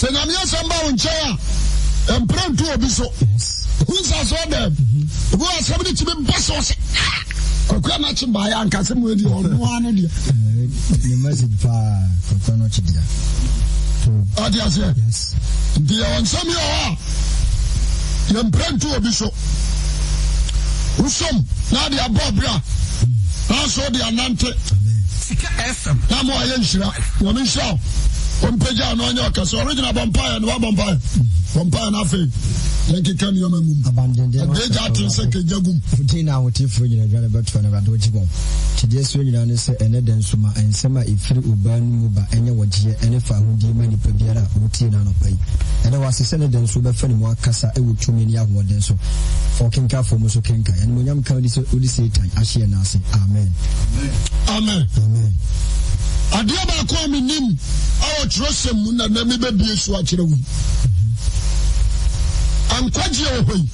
Senamia Samba Unchaya, and Pran to Obiso. Who's I saw them? Who are somebody to be bosses? Coconut by Uncle Samuel or one idea. The message for Coconut. Oh, yes. The on some you are Pran to Obiso. Usum, now they are Bobra. Also, they are Nante. Now, more Yenshira, Yomisha. Pompeja no nyoka so original vampire no vampire nothing like can you abandon them they just say kejagum futina wotifo nyina dwane beto na rado jibon tide so nyina ne se ene den so ma ensema ifiri uban mu ba enye wogye ene fa hudi mani pa biara wutina no pai ene wasese ne den so be fa ni mu akasa e wotumi ni ahoden so for kinka for muso kinka ene monyam ka odi satan ahye na ase amen amen amen adia ba ko minim awo trosem mu na me be bie so akire wu ankwaje ohoi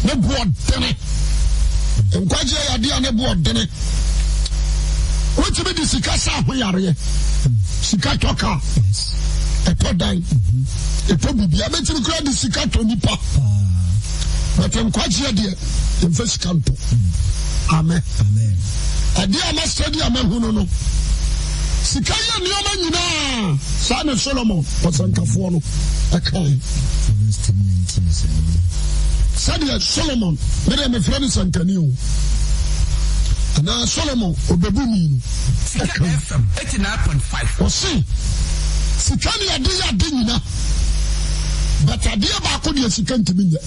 ne boodene ankwaje ya dia ne boodene wotime di sika sa ho yare sika toka eto dan eto bibia betiri kura di sika to nipa but ankwaje dia emfa sika nto amen amen adia ma study amehunu no Sikaya nioma nyina Sana Solomon Pasankafo no akai Sadia Solomon mere me friend Sankani o ana Solomon obebuni no Sika FM 89.5 osi Sikani ade nyina but ade ba ko de sika ntimi nya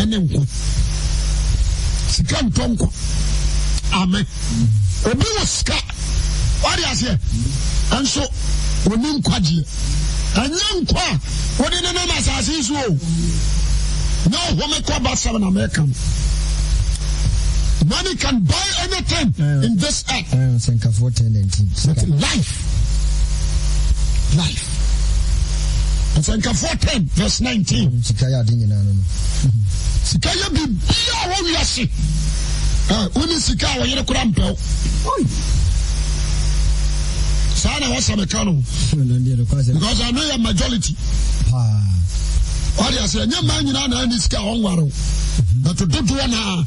ene nko sika ntonko amen obi wo sika what is here? And so, we mean Quaji. And young Qua, what in the name as I see so? No woman called by 7 American. Money can buy anything in this earth. I think of 14 and life. I think of 14, verse 19. Sikaya Dinana. Sikaya be what we are see. Only Sikawa in a crampel. Sana was a mechanic because I know a majority. What I say, no man in any scar on Waro, but to do one hour.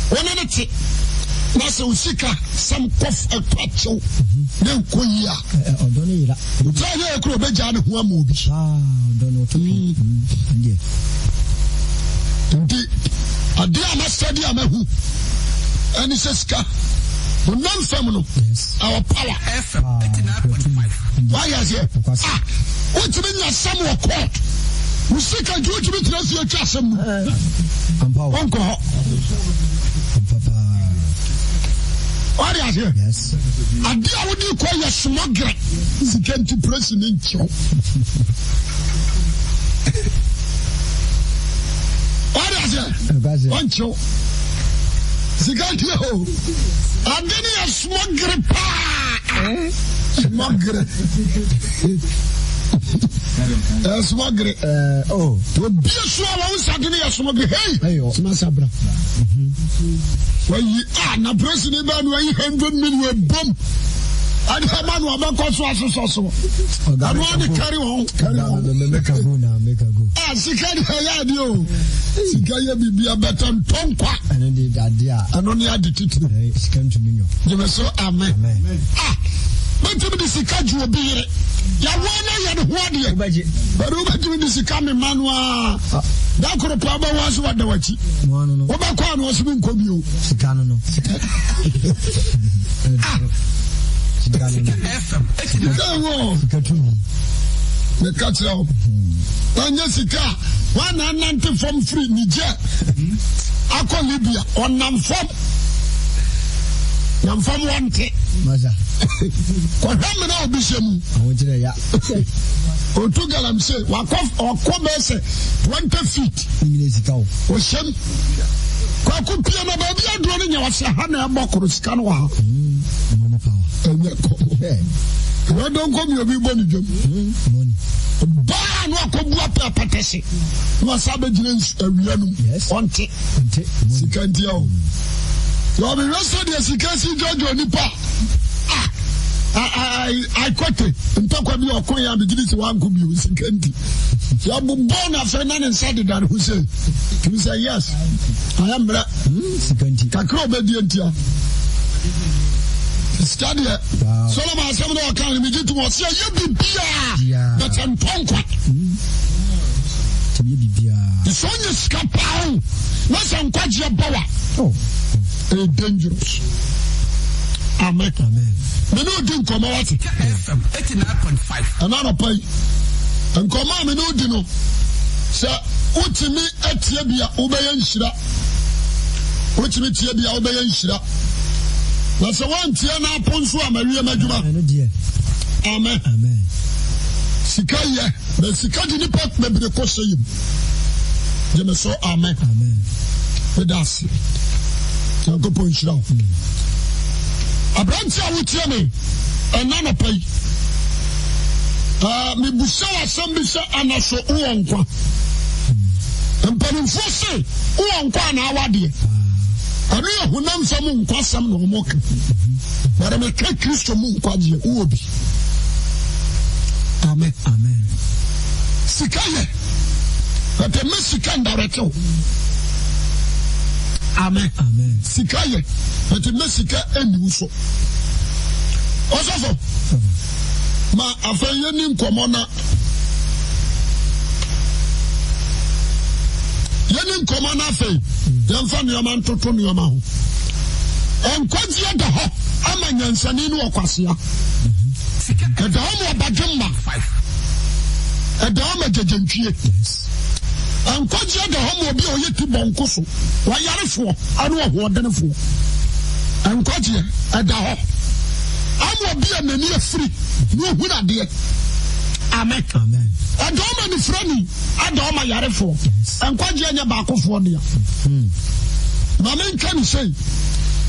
One minute, Master Usika, some puff a patch, no Kuya. Try a crow bejan who are moving. Don't know to me. Indeed, a dear master, dear Mahu, and he says, non-feminine, our power. FM 89.5. Why is it? What do you mean? Some were caught. We see can do it to be trust your trust. Uncle. What is it? Yes. And dear, would you call your smuggler? He came to President. What is it? One show. Sigatio. And then a smuggler. Smuggler. Smuggler. Oh. To be a swallow, suddenly a smuggler. Hey, Masabra. When you are not president, when you 100 million bomb. And the man will make us also. I want to carry on. Make a go now, make a go. Ah, she can't hear you. She can't be a better tongue. And then the idea. And only had the title. She came to me. You were so amen. Ah, but to be the Sikaju will be it. Yawana, you're the one. But over to the Sikami Manua. That could have probably was what the watch. Obaquan was being called you. Sikano. FM. The catch up. And Jessica, 190 from free Niger. Ako Libya on Namfam. Namfam 1T. Maza. Kwamena Bisham. I want to ya. Otugalam say, Wakof or Kobese 20 feet. Ocean. Kwakupia na baby are drawing your Sahana Bokrus Kanwa. Why don't come your big money? Ban what could go up a patesi. You are sabbaths a real on tea. Sikantia. You have been rested as you can see George Nipa. I quote it. And talk about your coin and begin to one could be with security. You are born after none and said that who say, you say, yes, I am security. Kakro Bediantia. Study it. Solomon Samuel can begin to watch you be beer. That's an tongue. The son is Capao. What's on Quadia Boa? Oh, dangerous. Amen. Amen. Me no din komo wati. FM 89.5. Another pay. And come on, me no din no. Sir, utimi etie bia obeye nhira. Utimi tie bia obeye nhira. Na se wan tie na aponso amawie madwuma. Amen. Amen. Sika ye, the sika di ni pot me be ko seyim. Je me so amen. Amen. That's it. So go point it out. Abranti awutie me enana pai me busa asambisa anaso uonkwa mpanimfo se uonkwa na awade anu ehunam sam nkwa sam no moka bare me ka Kristo mu nkwa je uobi. Amen. Amen. Sikaye but me sika ndareto. Amen. Amen. Sikaye but me sika eni so osofo ma afanye ni nkomo na yeni nkomo na afi yemfa nyoma ntoto nyoma ho enkwadzie da ho amanyansani ni okwasea da ho mo badwemma da ho ma jejentwie enkwadzie da ho mo bi o yeti bonko so wayarefo anu ohodenefo enkwadzie da ho amo bi anani afiri no huna de. Amen. Amen. Adoma ni frani adoma yarefo enkwaje anya ba akofo de ya mama nka ni sei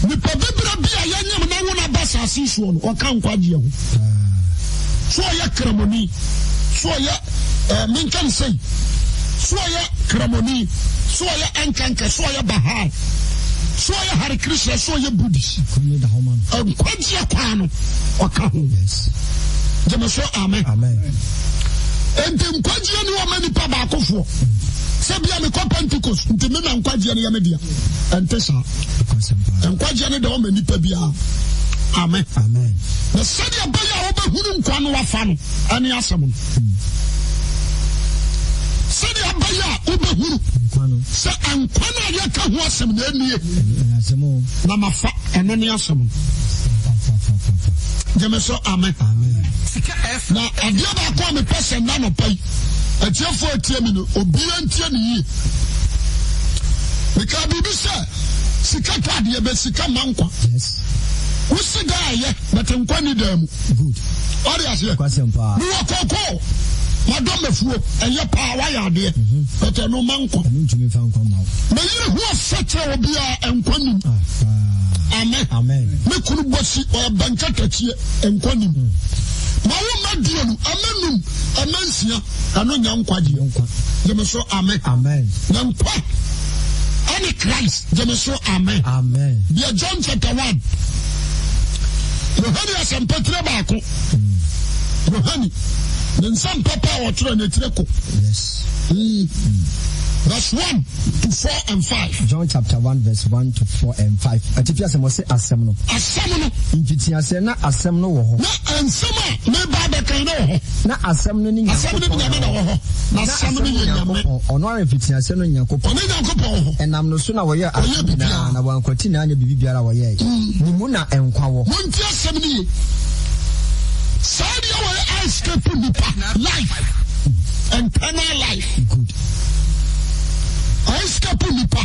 ni pabibra bi ayanyam na wona basa asisuo no oka nkwaje ho so ya kramoni so ya minka ni sei so ya kramoni so ya enkanka so ya bahai so ya Hare Krishna so ya Buddhist nkwaje kwano oka ho. Yes. Jema so amen. Amen. Ente nkwaje ni wo mani pa ba akofo se bia me ko Pentecost nti me na nkwaje ni ya media ente sa nkwaje ni de wo mani pa bia. Amen. Amen. Na sadia baya wo ba hunu nkwa no wafa no ani asem no sadia baya wo ba hunu se ankwa na ya ka ho asem na anie na mafa eno ni asem. Jeme so amen. Amen. Na adia ba kwa me person na no pai atiefo atie mi no obi antie ni yi bika bibi se sika twade ye be sika mankwa. Yes. Usi da ye but nkwa ni da mu good ori ase kwasempa ni wakoko madomefuo eye pa wa ya de but no mankwa ntumi fa nkwa ma me yire hu afetre obi a nkwa ni. Amen. Amen. Me kunu bosi o banka tatie nkwa ni ma wo madio no amenum amansia ano nya nkwaje nkwa jeme so amen. Amen. Na nkwa any Christ jeme so amen. Amen. Bia John chapter 1 Yohani asempetre baako Yohani nsam papa wotro na tireko. Yes. Verse 1 to 4 and 5. John chapter 1 verse 1 to 4 and 5. Atipia se mo se asem no. Asem no. Infitia se na asem no wo ho. Na ensema me ba be kan no ho. Na asem no ni nya. Asem no nya me no ho. Na asem no nya me. Ono ara infitia se no nya kopon. Ono nya kopon ho. Enam no so na wo ye abina na wankwati na anya bibi biara wo ye. Ni mu na enkwa wo. Monti asem ni. Sadia wo escape life. Eternal life. Good. I escape nipa.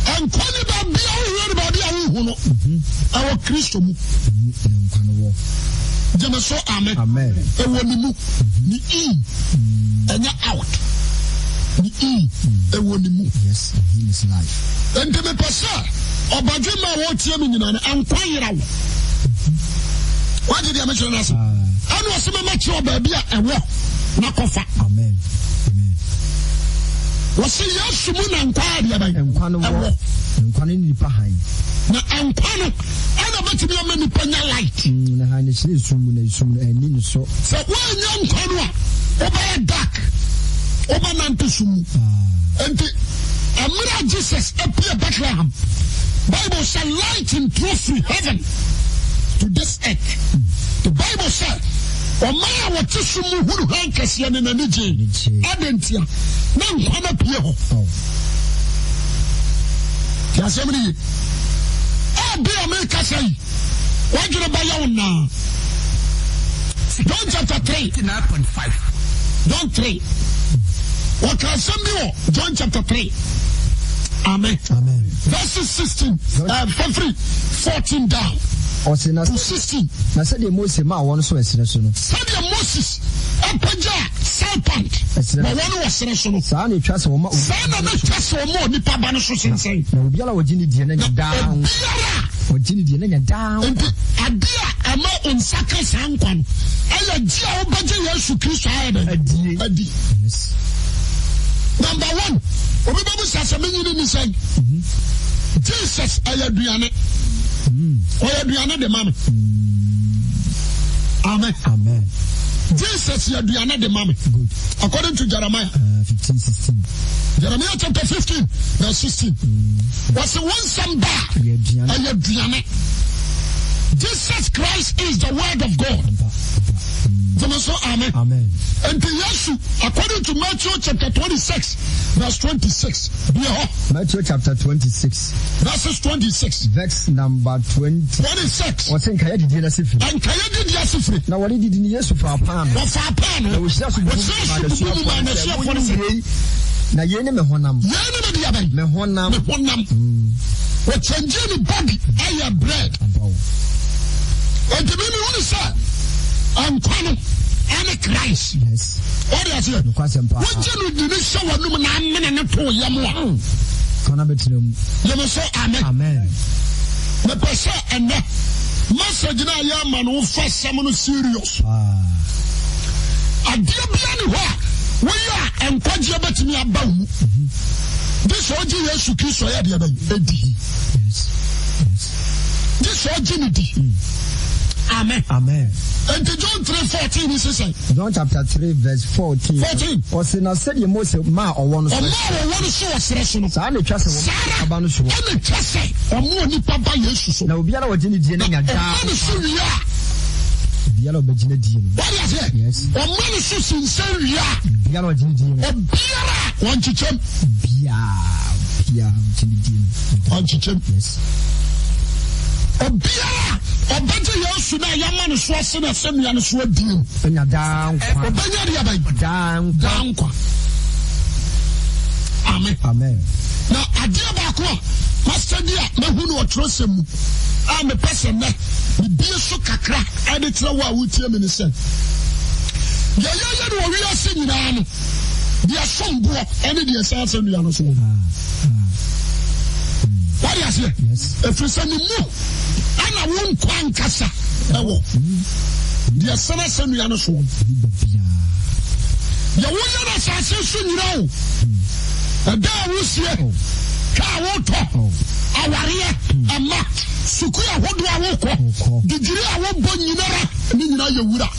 And kwani ba bia wo ba bia wo no. Awo Kristo mu. Jeme so amen. Amen. Ewo ni mu. Ni enya out. Ni ewo ni mu. Yes, he is life. And me pasa obadwe ma wo tie mi nyina na ankwa yira wo. What did you mention us? Anu asema ma chi oba bia ewo na kofa. Amen. Amen. Wasi Yesu mu na nkwa dia ban. Nkwa no wo. nkwane nipa han na nkwa no ana betimi ama nipa nya light na han ne chire sum na sum ani no so so wanya nkwa no a oba dark oba nanto sum and amira Jesus appear Bethlehem Bible said light and truth from heaven to this earth. The Bible said Omaya wa tisumu huru hankasi ya nina nije adentia na nkwana pie ho tiasemri abi America say wajure ba yawo na John chapter 3 89.5 John 3 what can somebody John chapter 3 Amen. Amen. Verses 16 14 down to 16. Na said the Moses ma won so esere so no. Said the Moses apaja serpent. Ma won was esere so no. Sa na twa se wo ma. Sa na twa se wo ma onipa ba no so sensen. Na obiara wo gini die na nya down. Wo gini die na nya down. Adia ama onsaka sankwan. Aya ji a wo baje Yesu Kristo ayede. Adi. Yes. Number 1. Obi babu sasa menyi ni say. Jesus ayaduane. Ayaduane de mama. Amen. Amen. Jesus ayaduane de mama. Good. According to Jeremiah 15:16. Jeremiah chapter 15 verse 16. Was one samba ayaduane. Jesus Christ is the word of God. Amen. Amen. And the Yesu, according to Matthew chapter 26, verse 26. Matthew chapter 26. Verses 26. Verse number 26. What's in Kaya did na sifri. And Kaya did Yasifri. Now what did you Yesu for a pan? For a pan. Na yene me honam. Me honam. What changing body, I have bread. And the meaning what is that? I'm coming. I'm a Christ. Yes. What is it? What you do this show? I'm not to Yamu. Can I bet you? You must say Amen. Amen. The person and that message na Yaman who first someone serious. A dear Bianwa, we are and Quadia bet me about this OG Yesu Christ. Yes. This OG. Amen. Amen. And to John 3:14 he says. John chapter 3 verse 14. 14. Or say na said the Moses ma or one so. O ma o one so asere no. Sa na twa se wo aba no so. Na twa se o mo ni papa Yesu so. Na obiara wo gine die na nya da. O ma so wia. Obiara wo gine die no. What is it? Yes. O ma so sinsen wia. Obiara wo gine die no. Obiara won chichem. Obiara gine die no. Won chichem. Yes. Obiara obaje Yesu na yama no so ase na semia no so adiem. Enya down. Obanya dia bai. Down kwa. Amen. Amen. Na adia ba ko pastor dia na hunu otrosem mu. A me person na bi so kakra ade tira wo a wutie me ne se. Ya no wi ase nyina no. Dia sombo ene dia sa ase nua no so. What is it? Yes. If you send me more, I won't quite cassa. The Asana Samuel so. The woman assassin, you know. A dog was here. Car won't talk. Our ear, a mat. Sukuya, what do I walk? Did you want Bonina? Nina, you would have.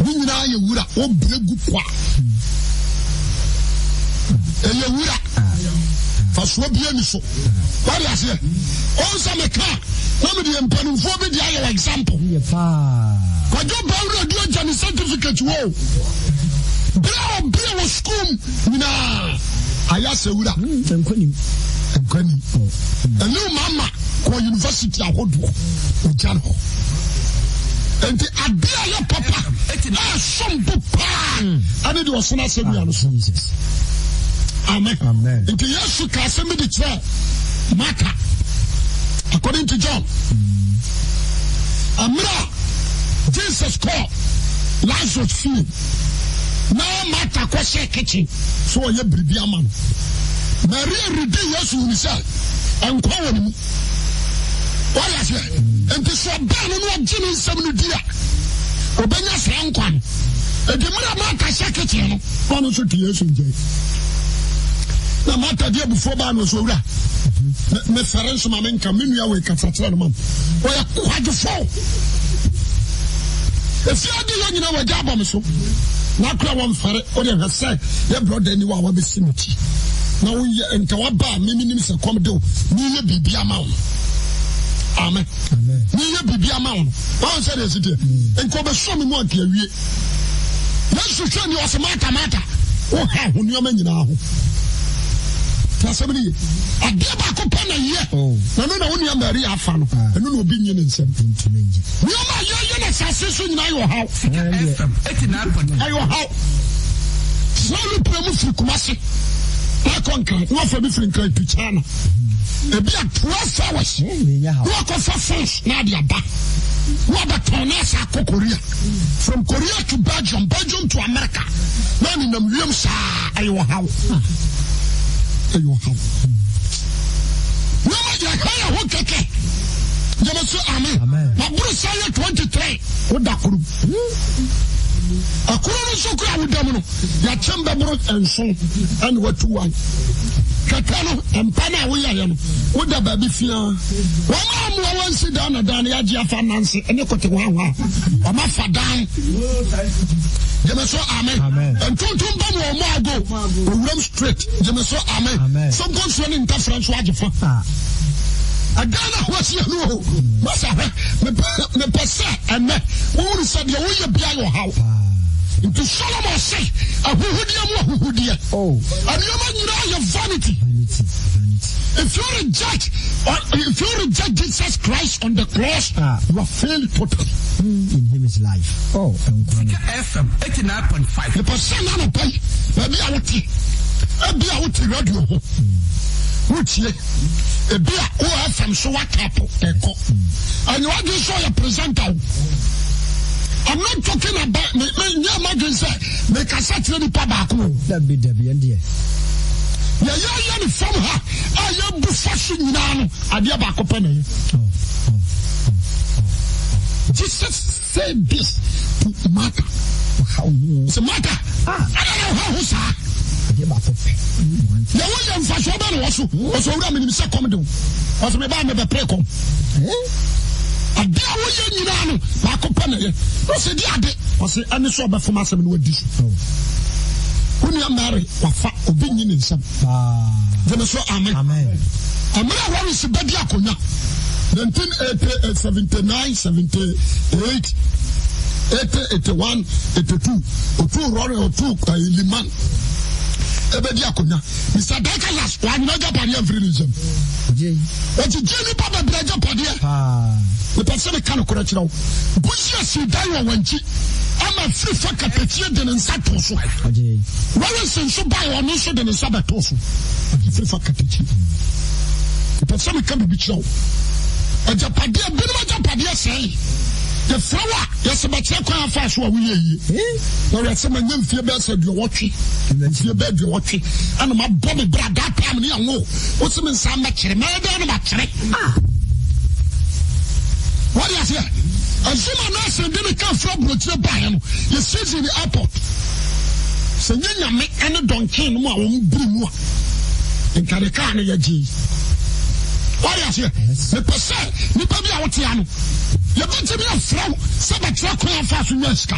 Nina, you would have. Oh, good qua. And you would have. Faswa bien so. What is it? Also me car. Let me the empanufo be the example. Kwa jo ba do jani certificate wo. Bra school na aya se wura. Enkwani. Enu mama ko university ahodo. Ojan ho. Enti abia ya papa. Na sombo pa. Ani de osona se bia no so. Jesus. Amen. Amen. Into Yesu kasemi di twa Martha. According to John. Amra Jesus called Lazarus feeling. Now Martha kwese kitchen. So ye bribi ama no. Maria redi Yesu himself. Enkwa wonu. What is it? And so ba no agini nsam no dia. Obenya sra nkwan. E de mara Martha kitchen no. Ono so to Yesu nje. na mata dia before ba no so wura me fere so ma me nka me nua we kasa kire no mam o ya kwadefo if you adi yo nyina wa ja bom so na kura won fere o de hwese ye brother ni wa be simuti na wo ye nka wa ba me minim se kom de ni ye bibia ma wo amen ni ye bibia ma wo won say dey sit enko be so me mo anka awie yesu hwe ni o se mata o ha ho ni o ma nyina ho tasabini ade ba ko pa na ye na no na woni amari afa no eno na obi nye ne nsem ntumenje ni o ma ye na sase so nyina yo ha FM 89.9 ayo ha so lu premu fi kumase na konka wo fa bi fi nkran pichana e bi a 12 hours wo ko fa fresh na dia ba wo ba tonesa ko Korea from Korea to Belgium to America na ni nam wiem sa ayo ha you have. No matter how you keke. Jamaso amen. Na Bruce 23. Odakuru. Akuru no so kura wudam no. Ya chemba bro enso and what to one. Kakano empana we ya no. Oda ba bi fia. Wa ma mo wan sit down dan ya gia finance ene kote wa wa. Wa ma fadan. Jamaso amen. And tuntum ba mo ago. Owuram straight. Jamaso amen. Some goes running interference wa jefa. Agana was you know. Masa me pesa and me. Who said you will be your house? Into Solomon say, a hudia. Oh, and you know your vanity. If you reject Jesus Christ on the cross, you are failed totally. In him is life. Oh, FM 89.5. The person on a pay, maybe I would radio. Which ye a beer OFM so what couple echo. And you want to show your presenter. I'm not talking about me imagine say make a set ready pabako. That be and dear. Yeah, from her. I am buffashing now. I dear back up. Jesus said this to Martha. How it's a matter. I don't know how who's her. The William Fashoban was already in the second. Was me by me the precom. A dear William, my company. Was a dear, was any sort of from us with this. When you are married, or opinion in some. So amen. I'm not always a bad yakuna. 1979, 78, 81, 82, or 2 Rory or 2 Liman. Ebediakuna. Mr. Dakalas, one mega padia freedom. What you Jenny Papa Braja Padia? The person can correct now. Bushia si die when she. I'm a free fucker petition than Satoso. Why is so by or no so than a Sabatoso? Free fucker petition. The person can be show. A Japadia, Bilma Japadia say. The flower, yes, about Chaka fast what we are. There are some young fear beds at your watching, your bed, your watching, and my Bobby Brad that time near no. What's the man some match? What is here? And someone else didn't come from Brooklyn by him. You see in the airport. So you make any donkey no more, bring more. In Caricana, your G. What is here? The person, you probably out here. You want to be a flow, some truck fast in Mexico.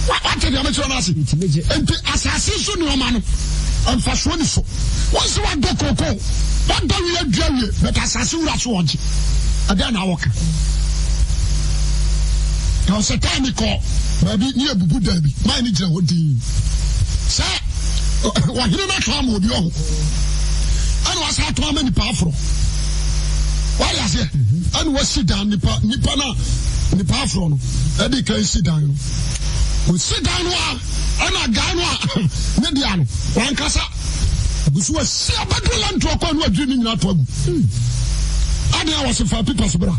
What did you mention? And the assassin, no man, and fast one so. Once you want to go, what do you do? But assassin, that's what you. And then I walk. Now, it's a time we call, maybe near Bubu Derby. My nature would be. Sir, what you not come with you? And was how to many powerful. Why is it? And was sit down, Nipana, Nipafron, Eddie can sit down. We sit down, and a Ghana, Median, Lancasa. This was so bad to a corner of dreaming that one. I was a 5 people's bra.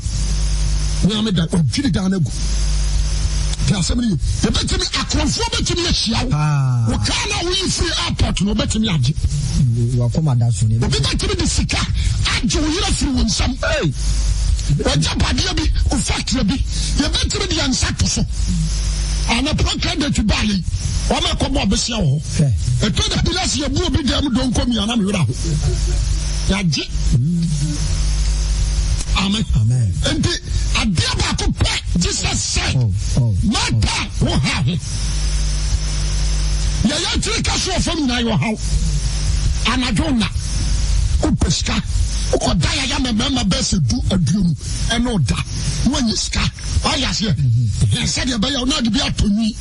We are made that one, Chili down a go. Tell somebody, you better me a conform to me a show. What kind of we free airport, no better me. Welcome, that's you. But better me the sicker. I do you through some. Hey. When Japadia be, or factory be, you better be the answer. And a proclaim that you buy. Wama kobo besia wo. E to da bilas ye bu obi dem don komi ana me wura ho. Ya ji. Amen. Amen. And the Adiaba to pray, Jesus said, Mata will have it. Yaya Trika so from your house. Anadona, Upeska, Ukodaya Yamama Bessie do a dream, and no da. When you ska, I ask you, he said, you better not be up to me.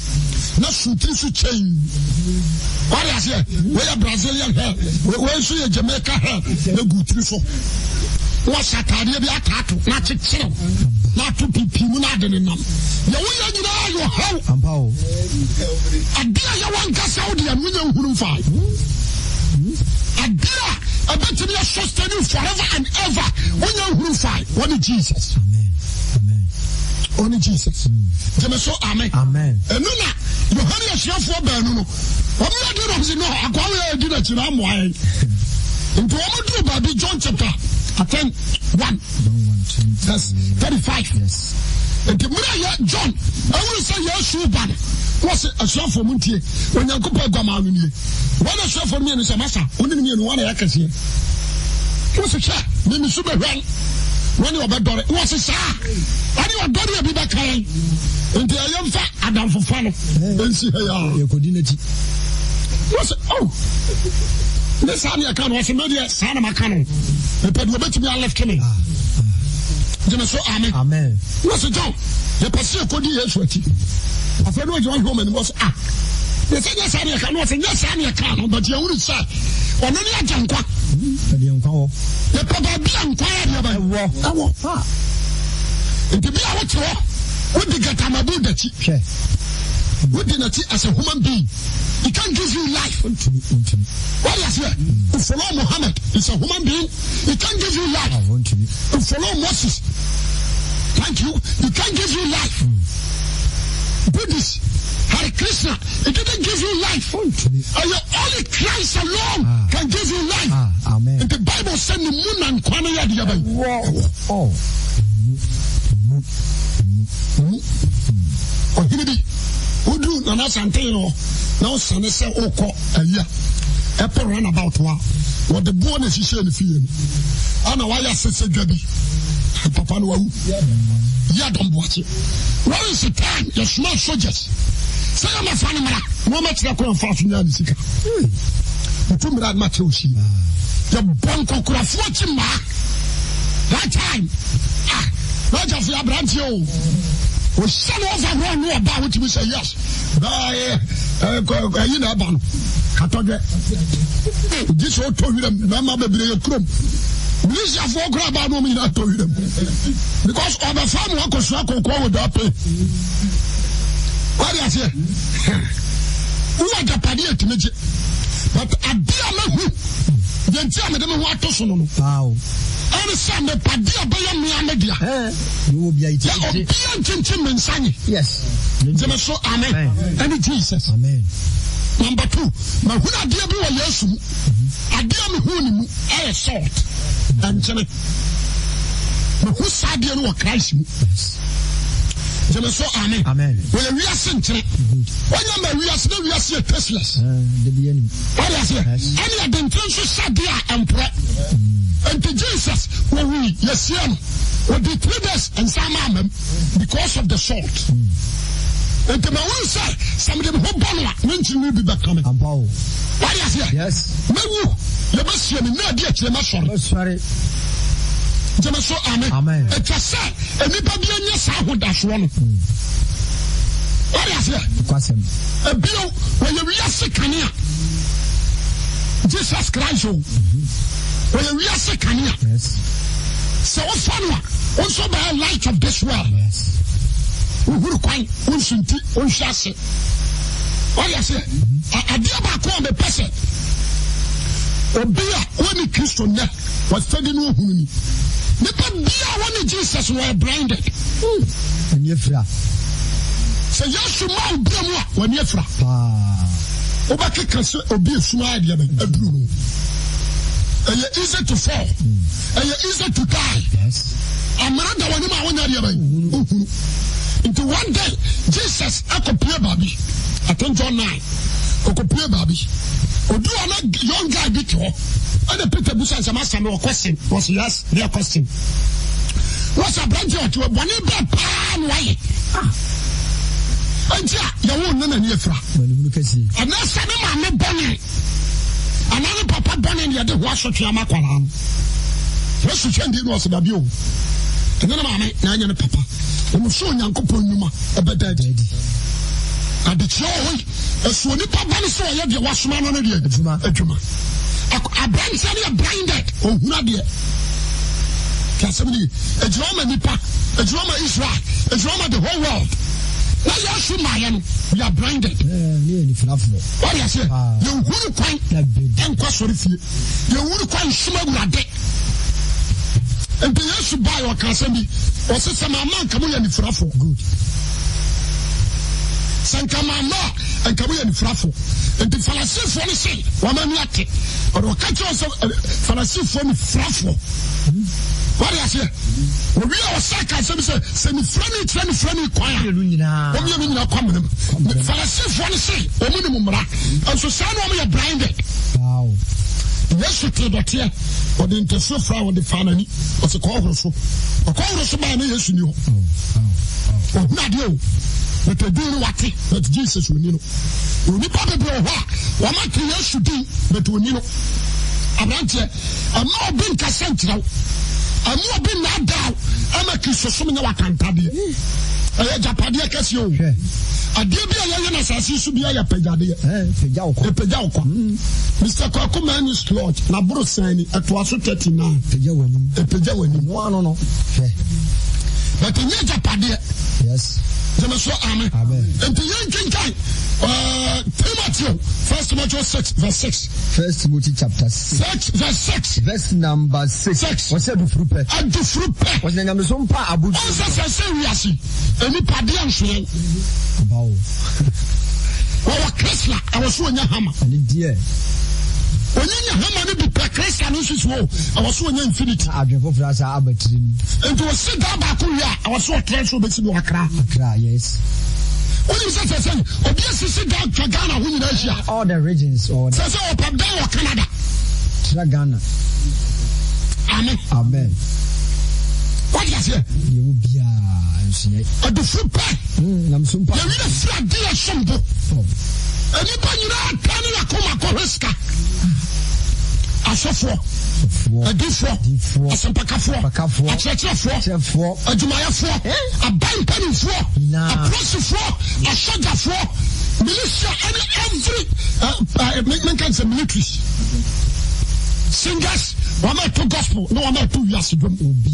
Not shooting to change. What I say, where Brazilian hair, where she a Jamaica hair, the good truth. What's that? I be a tattoo, not to chill, not to be people, not in them. You will know your how. I dare you one cast out the million who fight. I dare, I bet you be a sustain forever and ever when you fight. Only Jesus. Amen. Amen. Only Jesus. So, amen. Amen. And no, you honey a chef for Bernuno. What we are doing, no, I call you a dinner to them wine. Into what Baby John chapter. Attend 1. That's 35. Yes. And the John, I will say yes, you ban. What's a shop for Muntie when you compare Gamani? What a shop for me and some massa, only me and one I can see. What's a shop? Maybe super well. When you are bad, what's a shop? And you are going to be back high. And the young fat Adam for fun. And see how you could dinner. What's it? Oh. This time I can't watch a media, son of my cannon. The pet will bet to be a left coming. So, amen. Amen. What's the job? The Pacific could be a sweaty. I said, no, John Woman was ah. They said, yes, I cannot say, yes, I can, but you only say, or no, I can't quack. The Papa Bian quiet about I walk far. And to be our tour, what did get my boot that you what did not as a human being? He can't give you life. What is here? To follow Muhammad is a human being. He can't give you life. To follow Moses. Thank you. He can't give you life. Buddhist, Hare Krishna, it didn't give you life. And only Christ alone can give you life. Amen. And the Bible said the moon and Kwanaya Diabay. Oh. Oh, Hinidi. Who do Nana Santino? Now, son, I say, oh, a year. Apple run about what the bonus is in the field. I know why I said, Gaby. Papa, yeah, don't watch it. What is the time? Your small soldiers. Say, I'm a fan of my no much like one fast in the Sika. You told me that much, the Bonko could have watched him that time. Not just your branch, you. We send over one know about what you say, yes. You know, Ban. This all told them, Mamma Baby Crum. Please have four grab out of me, I told them. Because all the family uncle Swako call with that pay. What is here? Who are the Padia to make it? But I dear me, then tell me them what to so. Wow. And some the Padia by me media. You will be a gentleman, Sunny. Yes. So, amen. And Jesus. Amen. Number 2, my who are dear boy, yes, I dear me who I salt. And Jenny, who said you know Christ? So, amen. Amen. Well, we are sentient. When we are still, we are still tasteless. What is it? Any of them things you said there and pray. And to Jesus, when we, yes, will be 3 days and some amen because of the salt. And the man will say, some of them who born when you will be back coming. What is it? Yes. Maybe you must see me, no, dear, you must sorry. So, amen. Amen. It just said, and if I be in your side, that's one. What is it? A bill when you are sick, Jesus Christ. When you are sick, so also by the light of this world. Yes. Who quite unsunti, unshasi. What is it? I dear back on the person. Obia, when the Christian was studying who. Because when Jesus were blinded. And you're fra. So yes, you might be when you're fra. Obaki can say, Obi, smile, a blue. And you're easy to fall. And you're easy to die. Yes. I'm not the one who into one day, Jesus, I could play baby. I think John 9. Okopie baby. Odu ana young guy bit ho. And Peter Busa and master no question. Was yes, their question. What's a branch to a bonny pan way? And you won't know any fra. And that's some bonny. Another papa bonny the other was what Yamakwalam. What's the change was the view? And then mamma, Nanya papa. I'm so young Kupuma, a better daddy. And the joy, a swollen papa, so I have your washman on a juma. A branch and blinded, oh, Nadia. Casamini, a drama Nipa, a drama Israel, a drama the whole world. Now you are Shumayan, we are blinded. What do you say? You wouldn't quite and question you wouldn't quite Shumagade. And the years to buy or Casami, or some man come in Frafo. Good. Sankamama and Kawi and Frafo. And the Fallacy for the say, Wamaniate, or catch also Fallacy for me Frafo. What do you say? We are Saka, semi friendly choir. What you mean, common? Fallacy for the say, or minimum, and so some of you are blinded. Wow. Yes, you tell that here, or the interest flower the family of the Congress. A Congress of my nation, you. Oh, not you. But I do what that Jesus will know. You need probably what my creation should do, but we know. I'm not being Cassandra. I'm not being that down. I'm a Christian, I can't tell you. I had Japadia Cassio. I did be a young assassin to be a Pegadia. Mr. Kwakuman is Lord, Nabrosani at 39. No. But in Japadia, yes. Amen. And the young king, Timothy, 1 Timothy 6, verse 6. 1 Timothy chapter 6, verse 6. Verse number 6. What's that? And the fruit. What's the name of some pa abu? What's that? Say, any padian swing. Bow. Well, Chrysler, I was so in your hammer. And dear. When you hammer, be Chrysler, I was so in infinity. I drove off as I abbot. And to a sit down back, I was so transferred to Accra. Yes. What is that saying? Oh, yes, you sit down to Ghana, who is Asia. All the regions, or says, oh, Pabda or Canada. Ghana. Amen. What is it? You will be a different pack. I'm so proud. You will flag dear Shambo. Anybody know Canada come Riska? A software. A D4, a Sampaka 4, a Church 4, a Jumaya 4, a Bank Penny 4, a Press 4, a Shaga 4, militia, every kinds of military. Singers, one or two gospel, no one or 2 years ago. Obia,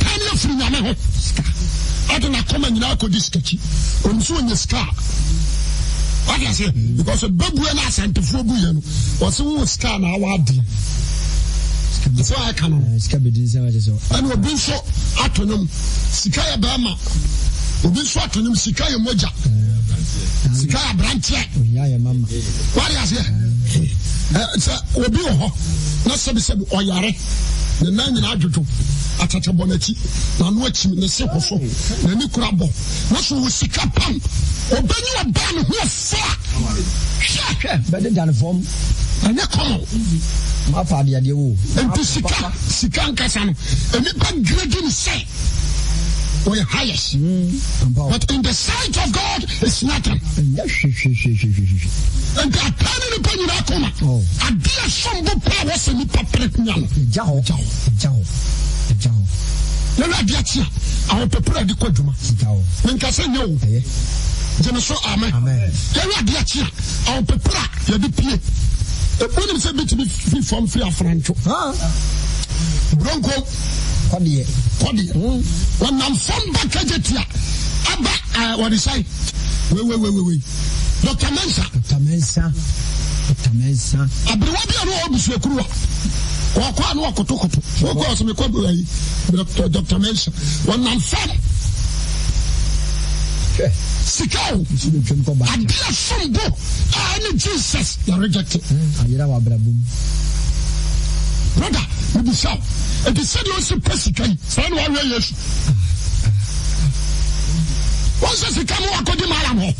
penny of Yamaho. I don't know come and now could this sketchy. On so in the scar. What I say? Because a big one has sent to Fobuyan was who was scan our deal. That's why I can. And we'll be so autonom. Sikaya Bama will be so autonom. Sikaya Moja. Sikaya Branch. What I say? Will be not said or Yare. The 9 in Adjuto. Atata Bonetti, Nanuachi, the Seco, the Nikurabo, not so with Sika Pump, or Benny a ban who is far. Better than a form. And a common. My father, and to Sikan Kassan, and the bad grading say, we're highest. But in the sight of God, it's nothing. And they are planning upon you, Akoma. A dear son of powers in the public now. Jao. No, I will prepare the Quadruma. When I say no, General Amen. I will prepare the PA. The point is a bit to be free from free Franco. Bronco, Cody, when I'm from Bakajetia, Abba, what is I? Wait. Dr. Mensa. Abiwabi and Obisukua. Wakwa no kotokoto woko so me kwabu ayi Dr. Mensa one man fam sikao adia sombo any Jesus you rejected ayira wa brabum brother you be shout and the said you so pesikai say no wa yesu once you come wa kodi mala am ho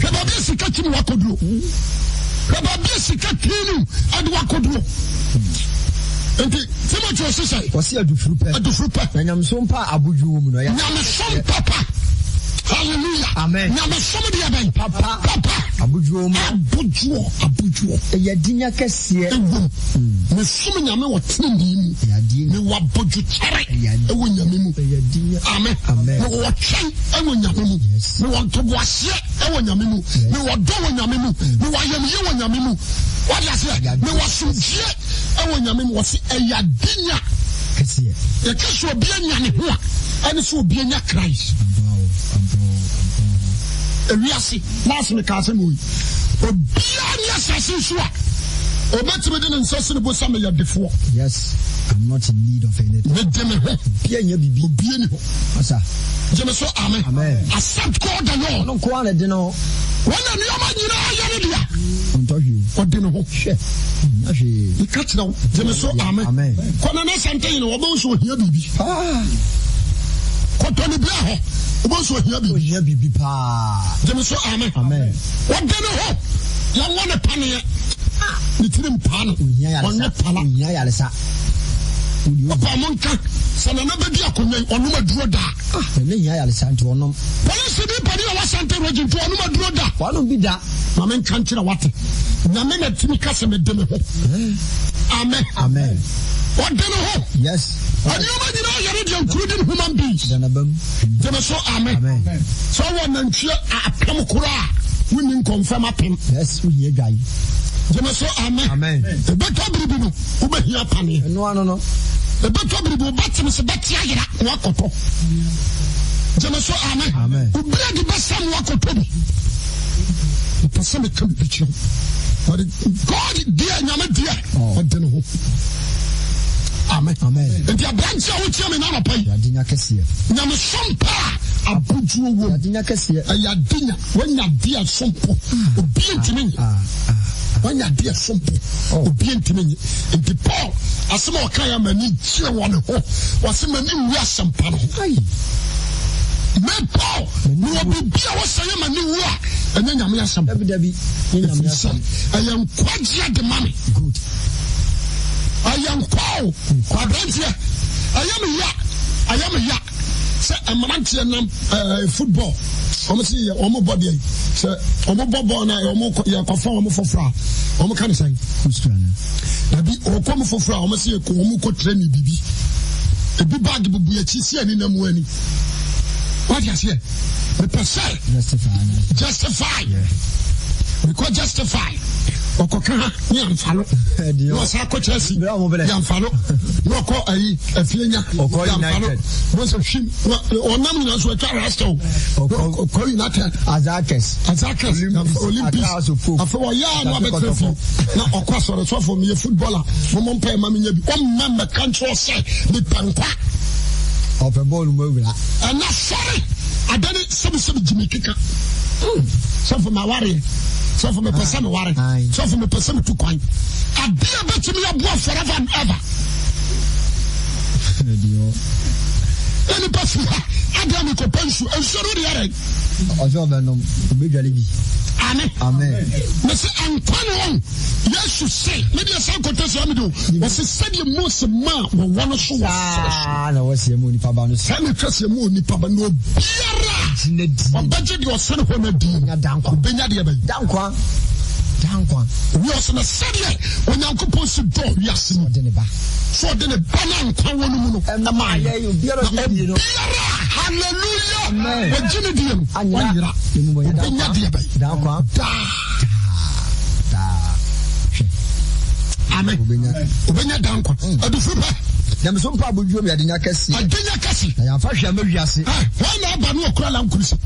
hwe ba bi sika chim wakoduro hwe ba bi sika tinu ade wakoduro enti Timothy osisai wasi adufuru pe na nyamso mpa abudwo mu no ya nyamso papa hallelujah amen nyamso de aben papa abudwo mu abudwo ya dinya kese me sum nyame wo tindi mu me wabodwo kere ewo nyame mu amen me wo chen ewo nyame mu me wo toboase ewo nyame mu me wo do wo nyame mu me wo yamye wo nyame mu what you say me wo sumjie ewo nyame mu wo se eya dinya kese ya keso obi anyane ho a ene so obi anya Christ ewiase last me ka se mo obi anya sase so a obetime de nsase ne bo sa me ya defo. Yes, I'm not in need of anything. Me dem ho bia nya bibi obi ani ho asa jeme so amen accept God the Lord no ko ana de no wana ni ama nyina ya ne dia ontohwe ode no ho hwe ahwe ikati na jeme so amen kona na sante yin wo so hia bibi ko to ni bia ho wo so hia bibi pa jeme so amen ode no ho ya wona pane ni tirim pano onye pala nya yalesa Papa monka sana na bedi akonya onuma duro da ne nya yalesa nti onom police bi padi wa sante roji nti onuma duro da wano bi da ma men kanchira wate na me na timi kase me dem ho amen wadene ho yes anyoma nyina yare de including human beings dana bam dem so amen so wona ntwe apem kura woni confirm apem yes we hear guy dem so amen e beto bribi no wo be hia pane no the better people batim se betia yira wakoto jeme so amen ubia di basam wakoto bi the person can be picture but God dear nyame dear odene ho amen enti abranche wo tia me na no pai adinya kese nyame sompa abujuo wo adinya kese ayadinya wanya dia sompo obi ntimi wanya dia sompo obi ntimi enti Paul asema okaya mani tie won ho wasema ni wu asempa no me Paul no obi bia wasaya mani wu a enya nyame asempa dabi nyame asempa ayam kwagye de mame good ayam kwao kwadrantie ayam ya se amantie nam football omo si omo body se omo bobo na omo ya kofa omo fofra omo kan say kustrana dabi okom fofra omo si ko omo ko training bibi ebi bag bubu ya chi si ani na mu ani what you say the person justify because justify okoka ni amfalo no sa ko Chelsea yamfalo no ko ayi afienya yamfalo no so hwim onam ni so twa rasto ko United Azakes Olympics afọ ya no abetrefo na okwa so for me footballer mo mpa ma me nya bi o member control say the pankwa of a ball mo wila and na sorry adani sebi Jimmy Kika so for my worry so for me person worry so for me person to coin adia betimi abua forever and ever any person adia me ko pensu ensuru de yare ojo be no obedwale bi amen me say ankwano Yesu say me dey say ko tese am do we say said Moses ma wo wono so wa na wase mu nipa ba no say me twese mu nipa ba no biara obaje de osene ho na di dankwa benya de be dankwa we osene said onyankopon se do wiase no de ne ba so de ne ba na nkwa wonu mu no na ma ye biara di no hallelujah amen wajini di no anyira benya de be dankwa amen obenya dankwa adufu ba dem so mpa abodwo mi adenya kasi na ya fa hwa ma wiase why na ba no okura la nkurisi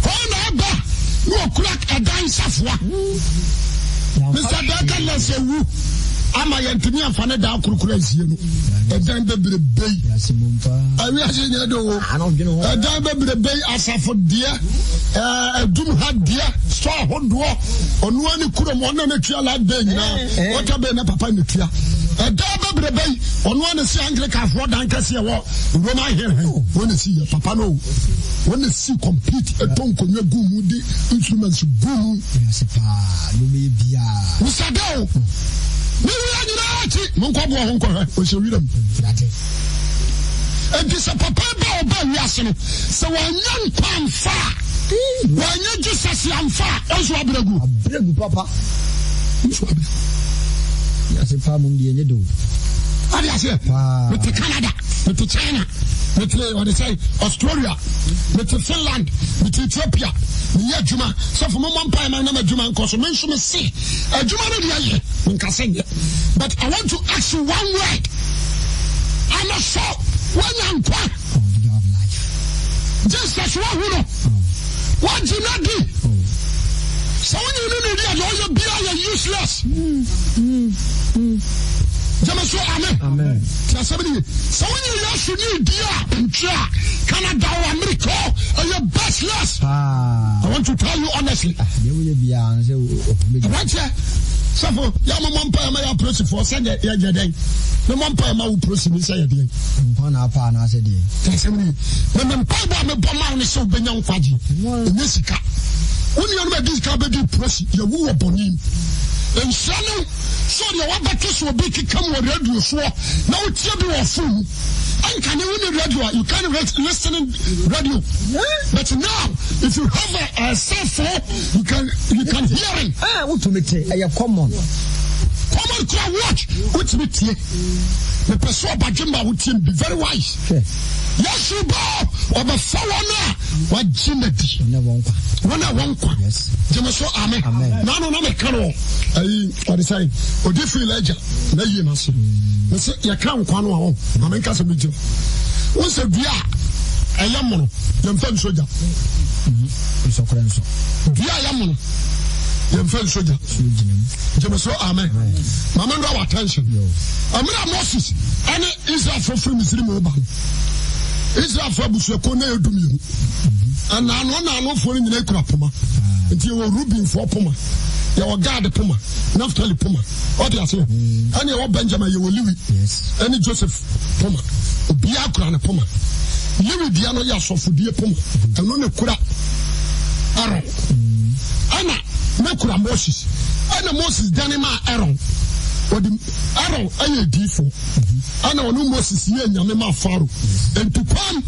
why na ba no okura adan safwa Mr. Daka na se wu ama yantimi amfane da kurukura nsie no edan bebrebe awi ase nya do edan bebrebe asafo de adum ha de so hodo onu ani kuro mo na tua la de nyina wota be na papa ne tua Double bay, on one see Anglican for Dankasi or Roman here. When you see Papa no, when you see compete a tongue on your boom, the instruments boom. Musado. And this a papa by Yasin. So one young pan far. When you just as I'm far, also a bregu, papa. Yes, a farm you do. What is it? With the Canada, with the China, with the what they say, Australia, with the Finland, with Ethiopia. Yeah, Juma. So for one time, I never Juma because mention see a Juma here. But I want to ask you one word. I'm not sure when I'm quiet. Just as one who know. What do you not do? So when you know all your beer are useless. Jamaso, amen. So when you need dear and Canada or America are your best less. I want to tell you honestly. Right here. So for Yamampa, my approach for Sunday, Yaday. No one pay my approach in this idea. Pana said, when I'm Papa, my Bama is so benyoung Faji. Nessica. When you know this cabin press, you woo upon him. And Shannon, so the one battles will be come with radio swore. Now it's your fool. And can you win the radio? You can't listen in radio. But now, if you have a cell phone, you can hear him. What to make it? I have common. Common crowd watch. What's with you? The person by Jimba would be very wise. Yes, you go. Or the foreigner. What Jimmy? When I want one. Yes. Jamaso, amen. No, me canoe. What is I? Or different ledger. No, you must. You can't come home. I'm in Casamito. What's a beer? A yamono. Young fan soldier. It's a friend. Dear yamono. Young fan soldier. Jamaso, amen. Mamma, no attention. I'm not Moses. And Israel for free is removable. Israel for Busakone Dumio. And I know for in the Puma. Until you were Rubin for Puma. You were guard Puma. Naftali Puma. What do you say? Any old Benjamin, you will leave it. Yes. Any Joseph Puma. Biakran Puma. Louis Diano Yaso for dear Puma. And no Kura. Aaron. Anna, Nakura Moses. Anna Moses Danima Aaron. Or the Aaron, I D4. Anna no Moses here in Yamema Faro. And to come.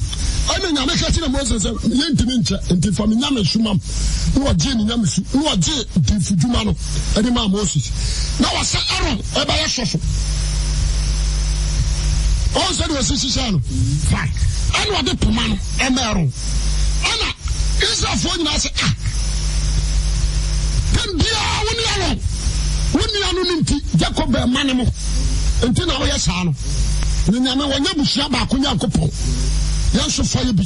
I mean, I'm making a Moses and Yentincha and Tifamina Shumam, who are Jenny Yamisu, who are J. Tifujumano, and the Moses. Now I said, Aaron, I buy a shuffle. All said was Sissano. Fine. I know the Pumano, and Aaron. Anna, is a phone. I said, then be our when you are Ninti, Jacob Manimo, until now, yes, Hano. When you know Shaba Kunyakopo. Yes, so fire be.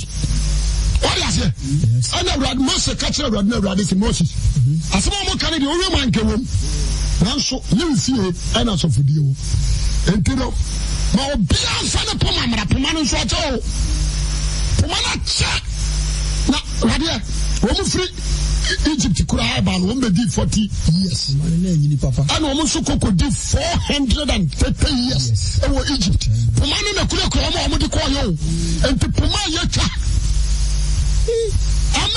What is it? I never had most of catcher, I never had this Moses. As a moment, can you remind him? Now, so you see it, and also for you. And you know, now be on Sana Pumana, Pumana Swato. Pumana check. Now, Radia, woman free Egypt could have about 140 years. And almost could do 430 years over Egypt. Pumana could have come and to Pumaya. I'm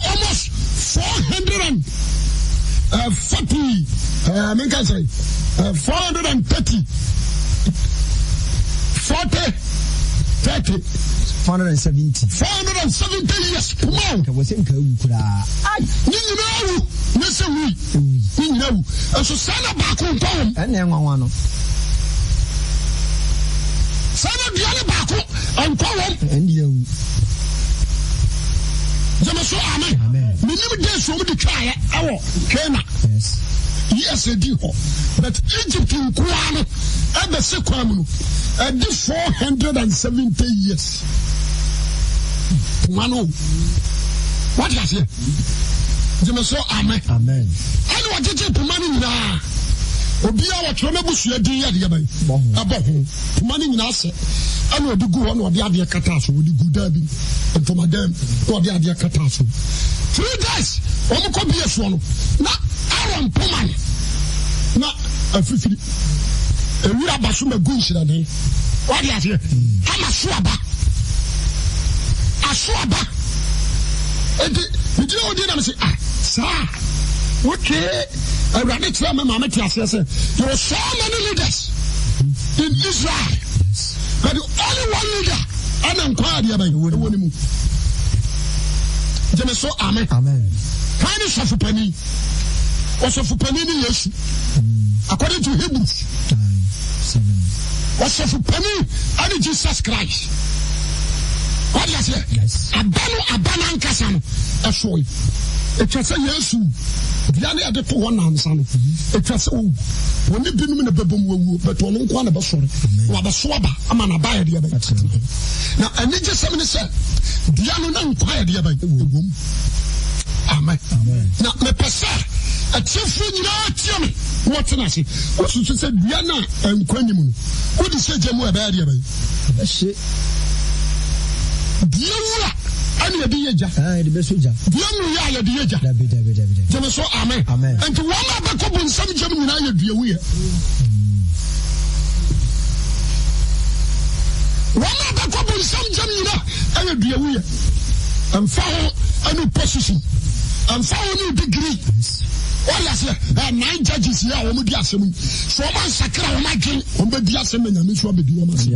almost 440. I mean, can say 430. 470 years. Puma. Was in Kura. You know, and so Sana Baku, and then one. Sana Diana Baku, and Colin, and you. Jamaso, amen. We never did so many try our Kena. Yes, they do. But Egypt in Kuano, and the Sequamu, and this 470 years. Mano, what is it? Jamaso, amen. Amen. And what did you put money now? Obia wa tro na busu adi ya de bai abahu mani nyina se ana odi gu ho na odi ade kata so odi gu da bi entomadam odi ade kata so 3 days omo ko bie so no na Aaron Puman na afifiri ewura baso ma gun shirane wadi ase ama asoaba enti bidi odi na me say sir okay awurade tell me mama tia say there were so many leaders in Israel but the only one leader and inquired about you. So amen. Kind of penny was of penny yes. According to Hebrews, was of penny and Jesus Christ. What is it? Yes. Abana Kasano. That's why. It was a yes. The only other one answer. It was when you didn't mean a baby, but one about sorry. What a swabber, a man abide the other. Now, I need just something to say. The other inquired the other womb. Amen. Now, my pastor, a chief in what can I say? What you said, Diana and Quenimun. What is it, Jamu about you? That's it. Diana. The best the so amen. And to one other couple some Gemini be aware. One other couple some Gemini and be aware. And follow a new position and follow a new degree. All I say, 9 judges here on the assembly. So my sacra, my king, on the assembly, and Miss Robert, you must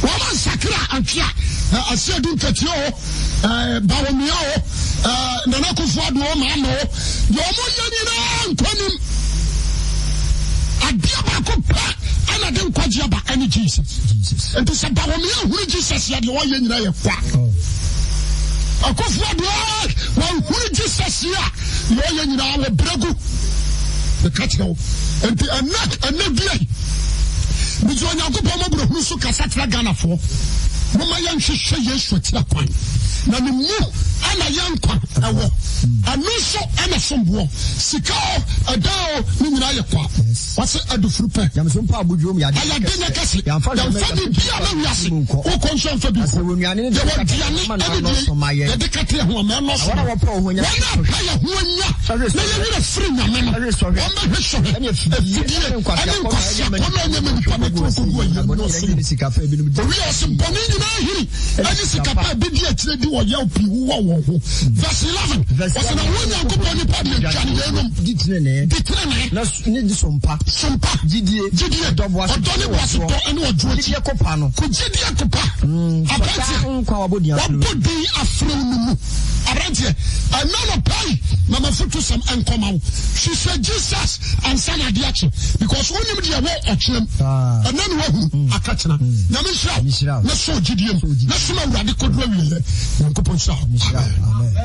Woman Sakra and Kia, I said, do Katio, Bawamio, Nanako Ford, Mamo, Yomo, Tonim, a Diabako, and I don't quite Jabba any Jesus. And to say Bawamio, who Jesus had your yen a quack. A Kofod, well, who Jesus here, your yen our Brago, the Catio, and a nut and no day. Bijo nyango pomo bro husu kasatra Ghana for mama yan hwehwe Yesu tira kwan na ne mu ana yankwa awo anuso ana sombo sika adao ni nyina yakwa wase adufuru pe yamso mpa abudwom ya aya denya kase yamfa bia na wiase o konso fa bi ase wonuane ne de de kate ho ma no so wona wo pa ho nya na ya ho nya na ye wira free nya me no o ma hwehwe ene afidie ene nkwase ko na nya me nipa me ko go yi no so sika pa bi no we are some boni nyina hiri ene sika pa bi di akire di wo ya opi wo wo ho verse 11 was na wonya ko boni pa di twan ye no di tene na ni di sompa jidie dobo aso odone waso to ene ojo jidie kopa no ku jidie kopa abati nkwa wabodi afro numu abati anano pai mama futu some enkoma she said Jesus and son adiache because when him dia wo ochrem anano wahu akachena na me shira na so jidie na so ma wurade kodwa wiele nkopon sha amen